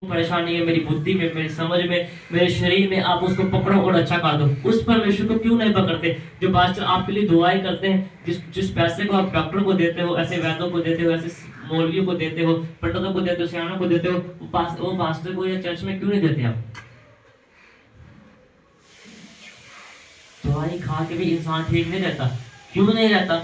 परेशानी है मेरी बुद्धि में, मेरी समझ में, मेरे शरीर में, आप उसको पकड़ो और अच्छा कर दो। उस परमेश्वर को क्यों नहीं पकड़ते? जो पास्टर आपके लिए दुआएं करते हैं, जिस पैसे को आप डॉक्टर को देते हो, ऐसे वैद्यों को देते हो, ऐसे मौलवियों को देते हो, पंडितों को देते हो, सियाणों को देते हो, वो पास्टर को या चर्च में क्यों नहीं देते आप? दवाई खा के भी इंसान ठीक नहीं रहता। क्यों नहीं रहता?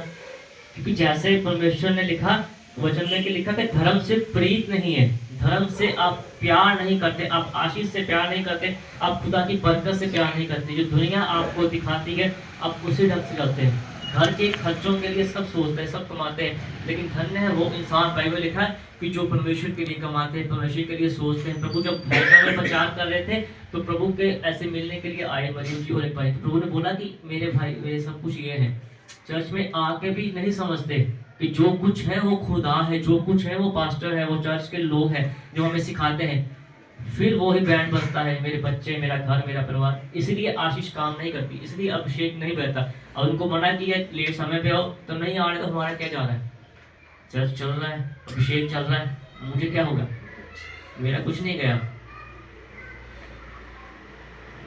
क्योंकि जैसे परमेश्वर ने लिखा, वचन में लिखा कि धर्म से प्रीत नहीं है, धर्म से आप प्यार नहीं करते, आप आशीष से प्यार नहीं करते, आप खुदा की बरकत से प्यार नहीं करते। जो दुनिया आपको दिखाती है आप उसी ढंग से करते हैं। घर के खर्चों के लिए सब सोचते हैं, सब कमाते हैं, लेकिन धन्य है वो इंसान, बाइबल लिखा है कि जो परमेश्वर के लिए कमाते हैं, परमेश्वर के लिए सोचते हैं। प्रभु जब भैया में प्रचार कर रहे थे तो प्रभु के ऐसे मिलने के लिए आए मरियम जी और एक भाई, तो प्रभु ने बोला कि मेरे भाई मेरे सब कुछ ये है। चर्च में आके भी नहीं समझते कि जो कुछ है वो खुदा है, जो कुछ है वो पास्टर है, वो चर्च के लोग हैं जो हमें सिखाते हैं। फिर वो ही बैंड बजता है, मेरे बच्चे, मेरा घर, मेरा परिवार। इसलिए आशीष काम नहीं करती, इसलिए अभिषेक नहीं बहता। और उनको मना किया लेट समय पे आओ, तो नहीं आ रहे तो हमारा क्या जा रहा है? चर्च चल रहा है, अभिषेक चल रहा है, मुझे क्या होगा? मेरा कुछ नहीं गया।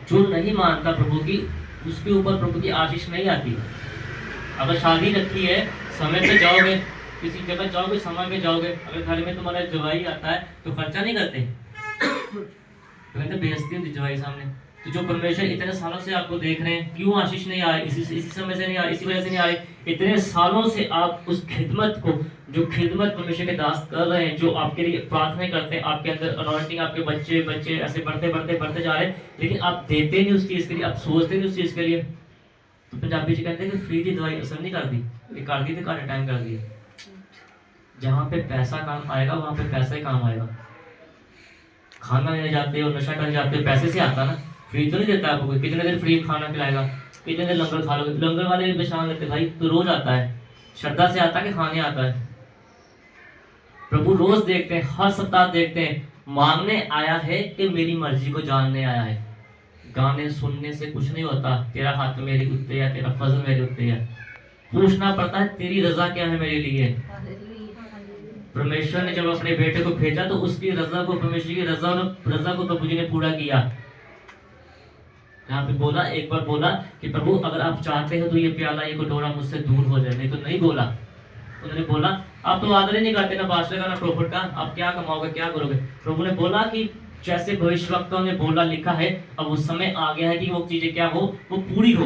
जो नहीं मानता प्रभु की, उसके ऊपर प्रभु की आशीष नहीं आती। अगर शादी रखी है, समय पे जाओगे, किसी जगह जाओगे समय पे जाओगे। अगर घर में तुम्हारा जवाई आता है तो खर्चा नहीं करते, तो कहते बेइज्जती होती जवाई सामने। तो जो परमेश्वर इतने सालों से आपको देख रहे हैं, क्यों आशीष नहीं आए? इसी समय से नहीं आए, इसी वजह से नहीं आए। इतने सालों से आप उस खिदमत को, जो खिदमत परमेश्वर के दास कर रहे हैं, जो आपके लिए प्रार्थना करते हैं, आपके अंदर अनॉइंटिंग, आपके बच्चे बच्चे ऐसे बढ़ते बढ़ते बढ़ते जा रहे हैं, लेकिन आप देते नहीं उस चीज़ के लिए, आप सोचते नहीं उस चीज़ के लिए। तो पंजाबी जी कहते हैं कि फ्री की दवाई असर नहीं करती, ये कर दी तो घाटे टाइम कर दिया। जहाँ पे पैसा काम आएगा वहाँ पे पैसा ही काम आएगा। खाना लेने जाते हो, नशा करने जाते हो, पैसे से आता ना, फ्री तो नहीं देता आपको कोई। कितने दिन फ्री खाना खिलाएगा, कितने दिन लंगर खा लोगे? लंगर वाले भी परेशान लेते भाई, तो रोज आता है, श्रद्धा से आता है कि खाने आता है? प्रभु रोज देखते हैं, हर सप्ताह देखते हैं। मांगने आया है कि मेरी मर्जी को जानने आया है। गाने सुनने से कुछ नहीं होता, तेरा हाथ मेरे उत्ते या तेरा फजल मेरे उत्ते है। पूछना पड़ता है तेरी रजा क्या है मेरे लिए। परमेश्वर ने जब अपने बेटे को भेजा तो उसकी रजा को, परमेश्वर की रजा को प्रभु जी ने पूरा किया। यहाँ पे बोला, एक बार बोला कि प्रभु अगर आप चाहते हो तो ये प्याला, ये कटोरा मुझसे दूर हो जाए, नहीं तो नहीं बोला। उन्होंने बोला आप तो आदर ही नहीं करते ना पास्टर का ना प्रॉफिट का, आप क्या कमाओगे, क्या करोगे? प्रभु ने बोला कि जैसे भविष्यवक्ताओं ने बोला, लिखा है, अब उस समय आ गया है कि वो चीजें क्या हो, वो पूरी हो।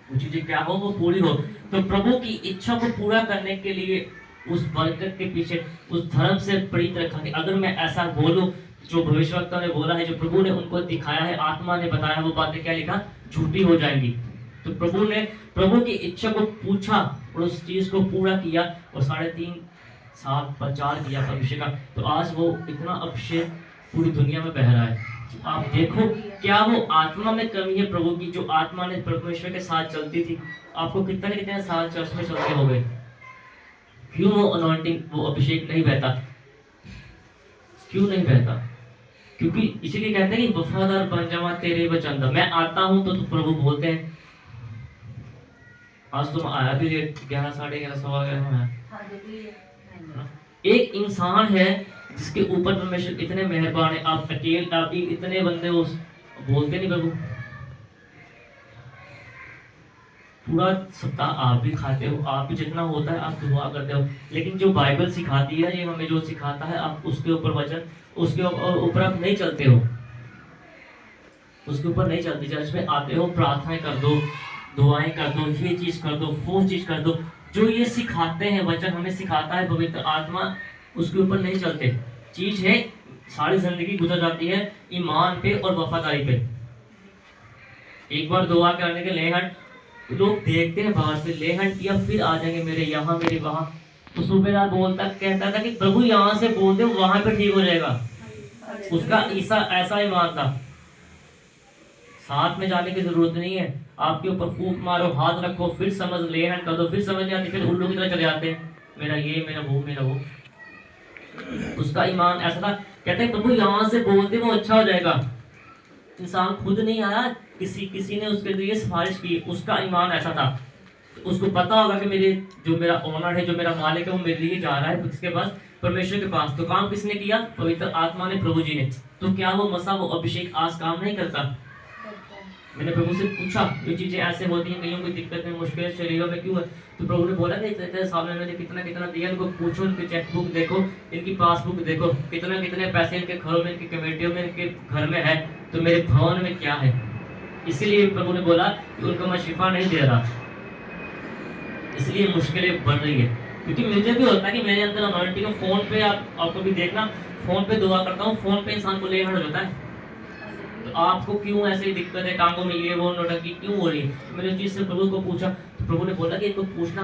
वो चीजें क्या हो, वो पूरी हो। तो प्रभु की इच्छा को पूरा करने के लिए उस बरकत के पीछे उस धर्म से प्रीत रखा कि अगर मैं ऐसा बोलूं, जो भविष्यवक्ता ने बोला है, जो प्रभु ने उनको दिखाया है, आत्मा ने बताया, वो बातें क्या लिखा, झूठी हो जाएंगी। तो प्रभु ने प्रभु की इच्छा को पूछा और उस चीज को पूरा किया, और 3.5 साल प्रचार किया अभिषेक का। तो आज वो इतना अभिषेक पूरी दुनिया में बह रहा है। आप देखो क्या वो आत्मा में कमी है प्रभु की, जो आत्मा ने परमेश्वर के साथ चलती थी। आपको कितने कितने साल चर्च में चलते हो गए, क्यों वो अनॉइंटिंग, वो अभिषेक नहीं बहता? क्यों नहीं बहता? क्योंकि इसीलिए कहते हैं कि वफादार बन जावा तेरे वचन दा। मैं आता हूं तो प्रभु बोलते हैं। आज तुम आया भी लेट, 11, 11:30, 11:15 है। एक इंसान है जिसके ऊपर परमेश्वर इतने मेहरबान है। आप अकेले, आप इतने बंदे हो, बोलते नहीं प्रभु। पूरा सप्ताह आप भी खाते हो, आप भी जितना होता है आप दुआ करते हो, लेकिन जो बाइबल सिखाती है, ये हमें जो सिखाता है, आप उसके ऊपर वचन, उसके ऊपर आप नहीं चलते हो, उसके ऊपर नहीं चलते। चर्च में आते हो, प्रार्थनाएं कर दो, दुआएं कर दो, ये चीज कर दो, वो चीज कर दो, जो ये सिखाते हैं, वचन हमें सिखाता है पवित्र आत्मा, उसके ऊपर नहीं चलते। चीज है, सारी जिंदगी गुजर जाती है ईमान पे और वफादारी पे। एक बार दुआ करने के ले हट, लोग देखते हैं बाहर से, ले हट किया, फिर आ जाएंगे मेरे यहाँ, मेरे वहां। तो सूबेदार बोलता, कहता था कि प्रभु यहाँ से बोल दे, वहां पे ठीक हो जाएगा। उसका ईसा ऐसा ईमान था। साथ में जाने की जरूरत नहीं है, आपके ऊपर फूंक मारो, हाथ रखो, फिर समझ, ले हट कर दो, फिर समझ नहीं आती, फिर उल्लू की तरह चले जाते हैं, मेरा ये, मेरा वो, मेरा वो। उसका ईमान ऐसा था, कहते हैं प्रभु यहाँ से बोल दे, वो अच्छा हो जाएगा। इंसान खुद नहीं आया, किसी ने उसके लिए सिफारिश की। उसका ईमान ऐसा था, उसको पता होगा कि मेरा ओनर है, जो मेरा मालिक है, वो मेरे लिए जा रहा है, तो इसके पास परमेश्वर के पास। तो काम किसने किया? पवित्र आत्मा ने, प्रभु जी ने। तो क्या वो मसा, वो अभिषेक आज काम नहीं करता? मैंने प्रभु से पूछा, ये चीजें ऐसे होती हैं, कईयों की दिक्कतें मुश्किल शरीरों में क्यों है? तो प्रभु ने बोला कि इतने साल में मैंने कितना कितना दिया, इनको पूछो, इनकी चेकबुक देखो, इनकी पासबुक देखो, कितना कितने पैसे इनके घरों में, इनकी कमेटियों में, इनके घर में है, तो मेरे भवन में क्या है। इसीलिए प्रभु ने बोला कि उनको मैं शिफा नहीं दे रहा, इसलिए मुश्किलें बढ़ रही है। क्योंकि मुझे भी होता है कि मेरे अंदर अनॉइंटिंग, फोन पे आपको भी देखना, फोन पे दुआ करता हूँ, फोन पे इंसान को ले हट जाता है। तो आपको क्यों ऐसी दिक्कत है, टांगों में ये वो नोटंकी क्यों हो रही है? मैंने उस चीज से प्रभु को पूछा, तो प्रभु ने बोला कि इनको पूछना,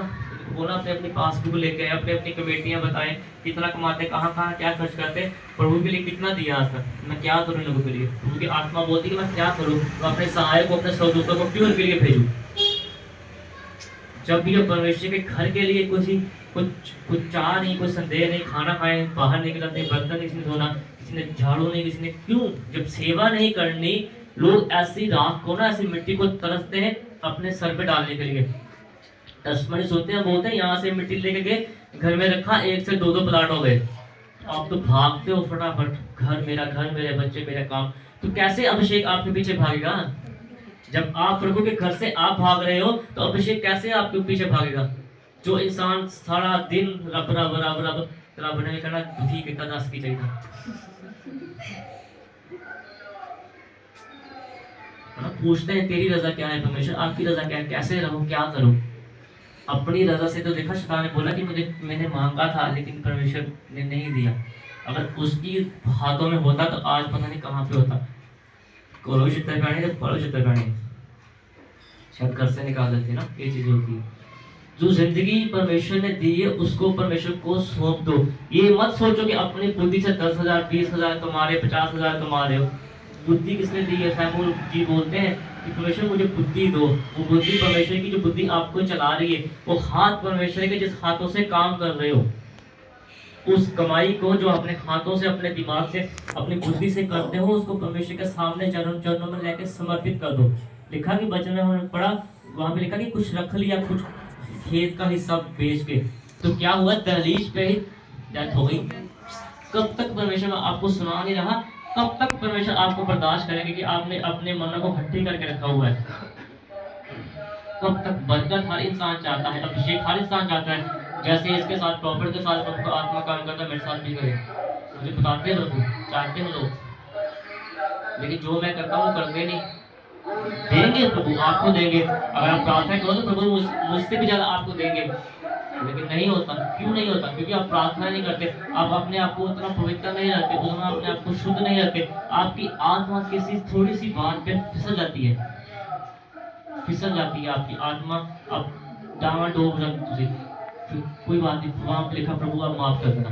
बोला अपने अपनी पासबुक लेके, अपने अपनी कमेटियां बताएं, कितना कमाते, कहाँ कहाँ क्या खर्च करते, प्रभु के लिए कितना दिया आज तक, मैं क्या करूँ लोगों के लिए। प्रभु की आत्मा बोलती कि मैं क्या करूँ, मैं अपने सहायक को, अपने स्वर्गदूतों को क्यों उनके लिए भेजूं। जब भी परमेश्वर के घर के लिए कुछ चाह नहीं, कोई संदेह नहीं, खाना खाए, बाहर निकलते, बर्तन किसी ने धोना, किसी ने झाड़ू नहीं, किसी ने, क्यों? जब सेवा नहीं करनी, लोग ऐसी राख को ना, ऐसी मिट्टी को तरसते हैं अपने सर पे डालने के लिए। टस्टमनी सोते हैं, बोलते हैं यहाँ से मिट्टी लेके गए, घर में रखा, 1 से 2 प्लाट हो गए। आप तो भागते हो फटाफट, घर मेरे बच्चे, मेरा काम। तो कैसे अभिषेक आपके पीछे भागेगा? जब आप प्रभु के घर से आप भाग रहे हो, तो अभिषेक कैसे आपके पीछे भागेगा? जो इंसान सारा दिन रब रब रब रब रब ने कहना दुखी के दास की चाहिए, पूछते हैं तेरी रजा क्या है परमेश्वर, आपकी रजा क्या है, कैसे रहूं, क्या करूं? अपनी रजा से तो देखा, शैतान ने बोला कि मैंने मांगा था, लेकिन परमेश्वर ने नहीं दिया। अगर उसकी हाथों में होता तो आज पता नहीं कहां पे होता। शायद घर से निकाल देते ना, ये चीजें होती है। जो जिंदगी परमेश्वर ने दी है, उसको परमेश्वर को सौंप दो। ये मत सोचो कि अपनी बुद्धि से 10,000 20,000 कमा रहे, 50,000 कमा रहे हो। बुद्धि किसने दी है? सैमुअल जी बोलते हैं कि परमेश्वर मुझे बुद्धि दो। वो बुद्धि परमेश्वर की, जो बुद्धि आपको चला रही है, वो हाथ परमेश्वर के, जिस हाथों से काम कर रहे हो, उस कमाई को जो अपने हाथों से, अपने दिमाग से, अपनी बुद्धि से करते हो, उसको परमेश्वर के सामने चरणों में लेकर समर्पित कर दो। लिखा कि वचन में हमने पढ़ा, वहां पे लिखा कि कुछ रख लिया, कुछ खेत का हिस्सा बेच के, तो क्या हुआ? दहलीज पे ही डेथ हो गई। कब तक परमेश्वर आपको सुना नहीं रहा? कब तक परमेश्वर आपको बर्दाश्त करेंगे कि आपने अपने मन को खट्टी करके रखा हुआ है? कब तक? बरकत हर इंसान चाहता है, अभिषेक हर इंसान चाहता है। जैसे इसके साथ, प्रॉफिट के साथ प्रभु का आत्मा काम करता है, मेरे साथ भी करे। मुझे बताते हैं लोग, चाहते हैं लोग, लेकिन जो मैं करता हूँ करते नहीं। देंगे प्रभु, आपको देंगे। अगर आप प्रार्थना करो तो प्रभु मुझसे भी ज्यादा आपको देंगे, लेकिन नहीं होता। क्यों नहीं होता? क्योंकि आप प्रार्थना नहीं करते, आप अपने आप को उतना पवित्र नहीं रखते, उतना अपने आप को शुद्ध नहीं रखते। आपकी आत्मा किसी थोड़ी सी बात पे फिसल जाती है, आपकी आत्मा। अब डामाडोल रख, कोई बात नहीं, वहां पे लिखा प्रभु आप माफ कर देना,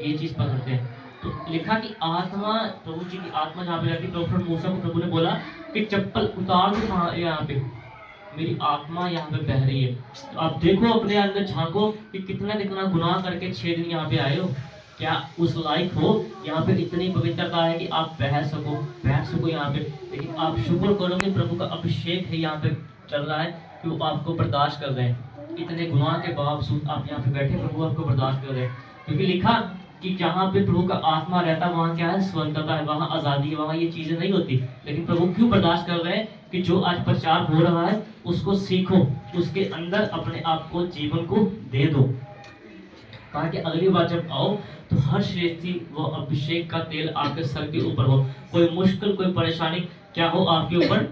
ये चीज पकड़ते हैं। तो लिखा कि आत्मा, प्रभु जी की आत्मा जहाँ पे रहती, प्रॉफिट मूसा को प्रभु ने बोला कि चप्पल उतार दो यहाँ पे, मेरी आत्मा यहाँ पे बह रही है। तो आप देखो, अपने अंदर झांको कि कितना कितना गुनाह करके 6 दिन यहाँ पे आए हो। क्या उस लायक हो? यहाँ पे इतनी पवित्रता है कि आप बह सको यहाँ पे। लेकिन आप शुक्र करो कि प्रभु का अभिषेक है यहाँ पे चल रहा है, कि वो आपको बर्दाश्त कर रहे हैं। इतने गुनाह के बावजूद आप यहाँ पे बैठे, प्रभु आपको बर्दाश्त कर रहे हैं। क्योंकि लिखा कि जहाँ पे प्रभु का आत्मा रहता, वहाँ क्या है? स्वतंत्रता है, वहाँ आजादी है, वहाँ ये चीजें नहीं होती। लेकिन प्रभु क्यों बर्दाश्त कर रहे हैं? कि जो आज प्रचार हो रहा है, उसको सीखो, उसके अंदर अपने आप को, जीवन को दे दो, ताकि अगली बार जब आओ तो हर श्रेष्ठी वो अभिषेक का तेल आपके सर के ऊपर हो। कोई मुश्किल, कोई परेशानी क्या हो, आपके ऊपर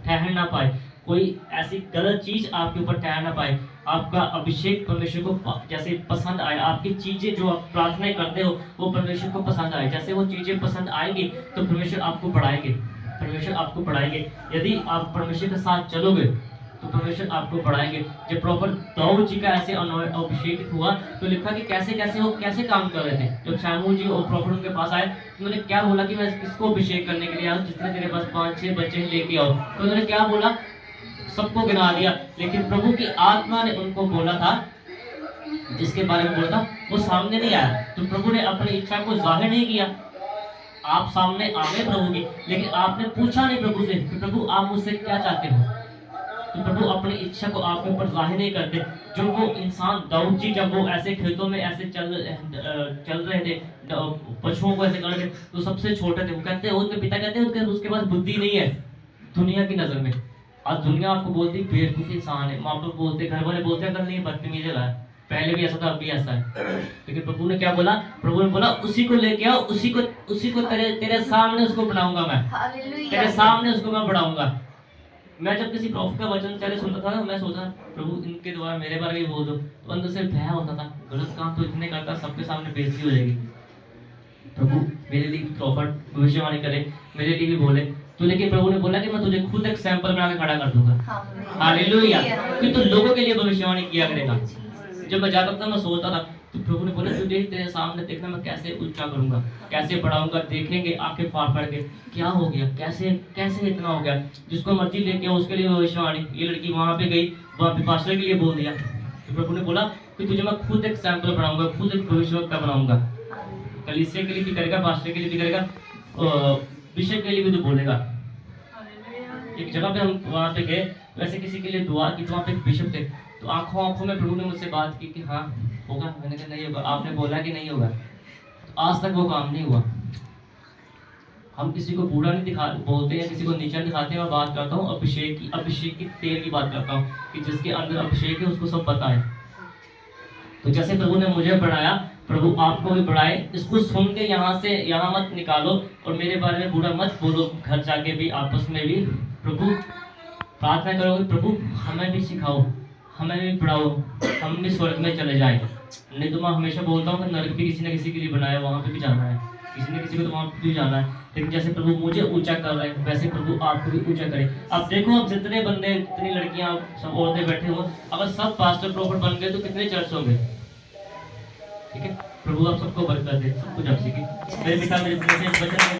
ठहर ना पाए। कोई ऐसी गलत चीज आपके ऊपर ठहर ना पाए। आपका अभिषेक परमेश्वर को जैसे पसंद आए, आपकी चीजें जो आप प्रार्थना करते हो वो परमेश्वर को पसंद आए। जैसे वो चीजें पसंद आएंगी तो परमेश्वर आपको बढ़ाएंगे। यदि आप परमेश्वर के साथ चलोगे तो परमेश्वर आपको बढ़ाएंगे। जब प्रॉपर दाऊद जी का ऐसे अभिषेक हुआ, तो लिखा कि कैसे काम कर रहे थे। जब शैमूल जी और प्रॉफिट उनके पास आए, उन्होंने क्या बोला कि मैं किसको अभिषेक करने के लिए आया, जितने तेरे पास 5-6 बच्चे लेके आओ। तो उन्होंने क्या बोला? सबको गिना दिया। लेकिन प्रभु की आत्मा ने उनको बोला था, जिसके बारे में बोला था, वो सामने नहीं आया। तो प्रभु ने अपनी इच्छा को जाहिर नहीं किया। आप सामने आ गए प्रभु के, लेकिन आपने पूछा नहीं प्रभु से कि प्रभु आप मुझसे क्या चाहते हो। तो प्रभु अपनी इच्छा को आपके ऊपर जाहिर नहीं करते। जो वो इंसान दाऊद जी जब वो ऐसे खेतों में ऐसे चल रहे थे, पशुओं को ऐसे कर रहे थे, तो सबसे छोटे थे। वो कहते हैं, उनके पिता कहते हैं उसके पास बुद्धि नहीं है दुनिया की नजर में। आज दुनिया आपको बोलती बेवकूफ इंसान है, माँ बाप बोलते, घर वाले बोलते हैं, अगर नहीं बदतमीज है, पहले भी ऐसा था, अब भी ऐसा है। लेकिन प्रभु ने क्या बोला? प्रभु ने बोला उसी को लेके आओ, उसी को तेरे सामने उसको बनाऊंगा मैं, तेरे सामने उसको मैं बढ़ाऊंगा। मैं जब किसी प्रॉफिट का वचन पहले सुनता था ना, मैं सोचा प्रभु इनके द्वारा मेरे बारे में बोल दो, तो अंदर से भय होता था, गलत काम तो इतने करता, सबके सामने बेइज्जती हो जाएगी। प्रभु मेरे लिए प्रॉफिट भविष्यवाणी करे, मेरे लिए भी बोले तो, लेकिन प्रभु ने बोला कि मैं तुझे खुद एक सैंपल बना के खड़ा कर दूंगा। हालेलुया। कि तू लोगों के लिए भविष्यवाणी किया करेगा। जब मैं जाता था, मैं सोचता था, तो प्रभु ने बोला तुझे तेरे सामने देखना, मैं कैसे ऊंचा करूंगा, कैसे बढ़ाऊंगा। देखेंगे आंखें फाड़ फाड़ के, क्या हो गया, कैसे कैसे इतना हो गया। जिसको मर्जी लेके उसके लिए भविष्यवाणी। ये लड़की वहां पे गई, वहां पे पास्टर के लिए बोल दिया। तो प्रभु ने बोला कि तुझे मैं खुद एक सैंपल बनाऊंगा, खुद एक भविष्यवक्ता बनाऊंगा। कलीसिया के लिए भी करेगा, पास्टर के लिए भी करेगा, बिशप के लिए भी तो बोलेगा। एक जगह पे हम वहां पे गए, वैसे किसी के लिए दुआ की, तो वहां पे एक बिशप थे। तो आंखों आंखों में प्रभु ने मुझसे बात की कि हाँ होगा। मैंने कहा नहीं होगा, आपने बोला कि नहीं होगा। तो आज तक वो काम नहीं हुआ। हम किसी को बुरा नहीं बोलते हैं, किसी को नीचा दिखाते हैं। मैं बात करता हूँ अभिषेक की तेल की बात करता हूँ कि जिसके अंदर अभिषेक है उसको सब पता है। तो जैसे प्रभु ने मुझे बढ़ाया, प्रभु आपको भी बढ़ाए। इसको सुन के यहाँ मत निकालो और मेरे बारे में बुरा मत बोलो। घर जाके भी, आपस में भी प्रभु प्रार्थना करोगे, प्रभु हमें भी सिखाओ, हमें भी पढ़ाओ, हम भी स्वर्ग में चले जाए। नहीं तो मैं हमेशा बोलता हूँ कि नरक भी किसी न किसी के लिए बनाया, वहां पे भी जाना है, किसी न किसी को तो वहां पे भी जाना है। लेकिन जैसे प्रभु मुझे ऊंचा कर रहे हैं, वैसे प्रभु आपको भी ऊंचा करे। अब देखो, अब जितने बंदे, जितनी लड़कियां, सब औरतें बैठे हो, अगर सब पास्टर प्रॉफिट बन गए तो कितने चर्च होंगे। ठीक है, प्रभु आप सबको बरकत दे, सब कुछ आप सीखे। मेरे पिता मेरे वचन